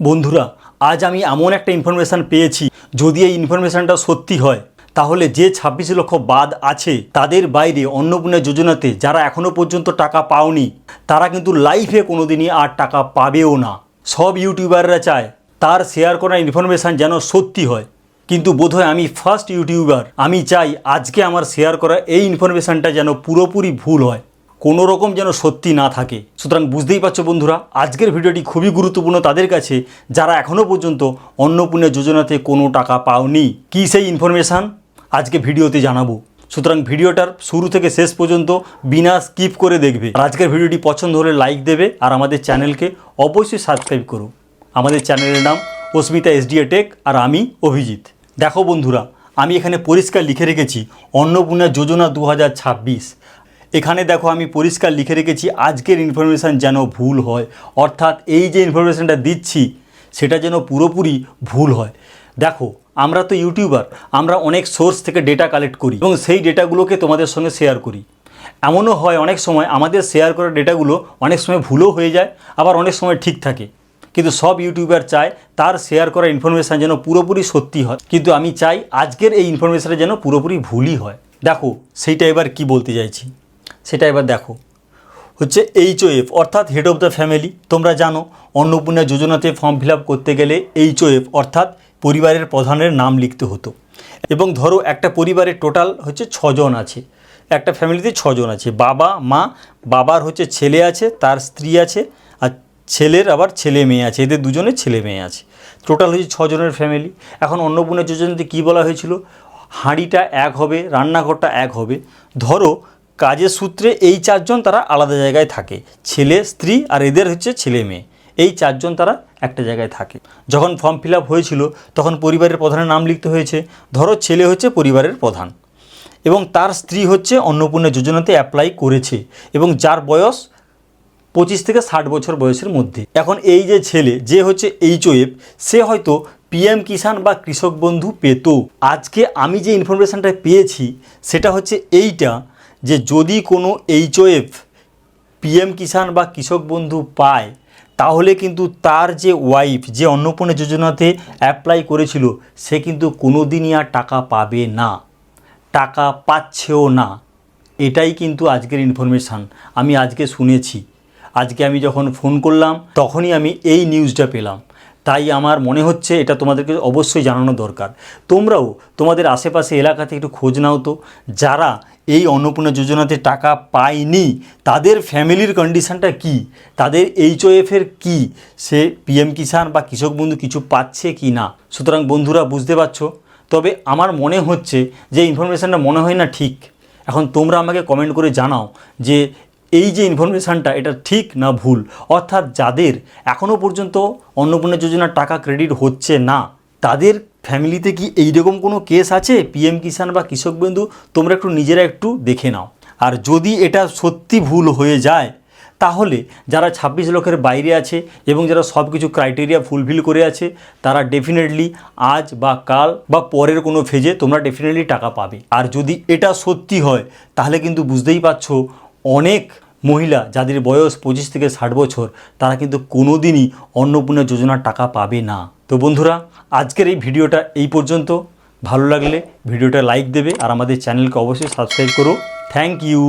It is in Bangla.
বন্ধুরা, আজ আমি এমন একটা ইনফরমেশান পেয়েছি, যদি এই ইনফরমেশানটা সত্যি হয় তাহলে যে ২৬ লক্ষ বাদ আছে তাদের বাইরে অন্নপূর্ণা যোজনাতে যারা এখনও পর্যন্ত টাকা পাওনি তারা কিন্তু লাইফে কোনোদিনই আর টাকা পাবেও না। সব ইউটিউবাররা চায় তার শেয়ার করা ইনফরমেশান যেন সত্যি হয়, কিন্তু বোধহয় আমি ফার্স্ট ইউটিউবার। আমি চাই আজকে আমার শেয়ার করা এই ইনফরমেশানটা যেন পুরোপুরি ভুল হয়, কোনো রকম যেন সত্যি না থাকে। সুতরাং বুঝতেই পারছো বন্ধুরা, আজকের ভিডিওটি খুবই গুরুত্বপূর্ণ তাদের কাছে যারা এখনও পর্যন্ত অন্নপূর্ণা যোজনাতে কোনো টাকা পাওনি। কী সেই ইনফরমেশান আজকে ভিডিওতে জানাবো। সুতরাং ভিডিওটার শুরু থেকে শেষ পর্যন্ত বিনা স্কিপ করে দেখবে। আর আজকের ভিডিওটি পছন্দ হলে লাইক দেবে আর আমাদের চ্যানেলকে অবশ্যই সাবস্ক্রাইব করো। আমাদের চ্যানেলের নাম অস্মিতা এসডিএ টেক আর আমি অভিজিৎ। দেখো বন্ধুরা, আমি এখানে পরিষ্কার লিখে রেখেছি অন্নপূর্ণা যোজনা 2026। এখানে দেখো আমি পরিষ্কার লিখে রেখেছি আজকের ইনফরমেশান যেন ভুল হয়, অর্থাৎ এই যে ইনফরমেশানটা দিচ্ছি সেটা যেন পুরোপুরি ভুল হয়। দেখো, আমরা তো ইউটিউবার, আমরা অনেক সোর্স থেকে ডেটা কালেক্ট করি এবং সেই ডেটাগুলোকে তোমাদের সঙ্গে শেয়ার করি। এমনও হয় অনেক সময় আমাদের শেয়ার করা ডেটাগুলো অনেক সময় ভুলও হয়ে যায়, আবার অনেক সময় ঠিক থাকে। কিন্তু সব ইউটিউবার চায় তার শেয়ার করা ইনফরমেশান যেন পুরোপুরি সত্যি হয়, কিন্তু আমি চাই আজকের এই ইনফরমেশানটা যেন পুরোপুরি ভুলই হয়। দেখো সেইটা এবার কি বলতে চাইছি সেটা এবার দেখো। হচ্ছে HOF অর্থাৎ হেড অফ দ্য ফ্যামিলি। তোমরা জানো অন্নপূর্ণা যোজনাতে ফর্ম ফিল আপ করতে গেলে HOF অর্থাৎ পরিবারের প্রধানের নাম লিখতে হতো। এবং ধরো একটা পরিবারের টোটাল হচ্ছে 6 জন আছে, একটা ফ্যামিলিতে 6 জন আছে, বাবা মা, বাবার হচ্ছে ছেলে আছে, তার স্ত্রী আছে, আর ছেলের আবার ছেলে মেয়ে আছে, এদের দুজনের ছেলে মেয়ে আছে। টোটাল হচ্ছে 6 জনের ফ্যামিলি। এখন অন্নপূর্ণা যোজনাতে কী বলা হয়েছিল, হাঁড়িটা এক হবে, রান্নাঘরটা এক হবে। ধরো কাজের সূত্রে এই 4 জন তারা আলাদা জায়গায় থাকে, ছেলে স্ত্রী আর এদের হচ্ছে ছেলে মেয়ে, এই 4 জন তারা একটা জায়গায় থাকে। যখন ফর্ম ফিল আপ হয়েছিল তখন পরিবারের প্রধানের নাম লিখতে হয়েছে। ধরো ছেলে হচ্ছে পরিবারের প্রধান এবং তার স্ত্রী হচ্ছে অন্নপূর্ণা যোজনাতে অ্যাপ্লাই করেছে এবং যার বয়স 25 থেকে 60 বছর বয়সের মধ্যে। এখন এই যে ছেলে যে হচ্ছে HOF, সে হয়তো PM কিষাণ বা কৃষক বন্ধু পেত। আজকে আমি যে ইনফরমেশানটা পেয়েছি সেটা হচ্ছে এইটা, যে যদি কোনো HOF PM কিষাণ বা কৃষক বন্ধু পায় তাহলে কিন্তু তার যে ওয়াইফ যে অন্নপূর্ণা যোজনাতে অ্যাপ্লাই করেছিল সে কিন্তু কোনো দিনই আর টাকা পাবে না, টাকা পাচ্ছেও না। এটাই কিন্তু আজকের ইনফরমেশান আমি আজকে শুনেছি। আজকে আমি যখন ফোন করলাম তখনই আমি এই নিউজটা পেলাম, তাই আমার মনে হচ্ছে এটা তোমাদেরকে অবশ্যই জানানো দরকার। তোমরাও তোমাদের আশেপাশে এলাকাতে একটু খোঁজ নাও তো, যারা এই অন্নপূর্ণা যোজনাতে টাকা পায়নি তাদের ফ্যামিলির কন্ডিশানটা কি, তাদের HOF-এর কি, সে PM কিষাণ বা কৃষক বন্ধু কিছু পাচ্ছে কি না। সুতরাং বন্ধুরা বুঝতে পারছো, তবে আমার মনে হচ্ছে যে ইনফরমেশানটা মনে হয় না ঠিক। এখন তোমরা আমাকে কমেন্ট করে জানাও যে এই যে ইনফরমেশানটা এটা ঠিক না ভুল, অর্থাৎ যাদের এখনও পর্যন্ত অন্নপূর্ণা যোজনার টাকা ক্রেডিট হচ্ছে না তাদের ফ্যামিলিতে কি এইরকম কোনো কেস আছে PM কিষাণ বা কৃষক বন্ধু, তোমরা একটু নিজেরা একটু দেখে নাও। আর যদি এটা সত্যি ভুল হয়ে যায় তাহলে যারা 26 লক্ষের বাইরে আছে এবং যারা সব কিছু ক্রাইটেরিয়া ফুলফিল করে আছে তারা ডেফিনেটলি আজ বা কাল বা পরের কোনো ফেজে তোমরা ডেফিনেটলি টাকা পাবে। আর যদি এটা সত্যি হয় তাহলে কিন্তু বুঝতেই পারছো অনেক মহিলা যাদের বয়স 25 থেকে 60 বছর তারা কিন্তু কোনো দিনই অন্নপূর্ণা যোজনার টাকা পাবে না। তো বন্ধুরা, আজকের এই ভিডিওটা এই পর্যন্ত। ভালো লাগলে ভিডিওটা লাইক দেবে আর আমাদের চ্যানেলকে অবশ্যই সাবস্ক্রাইব করো। Thank you.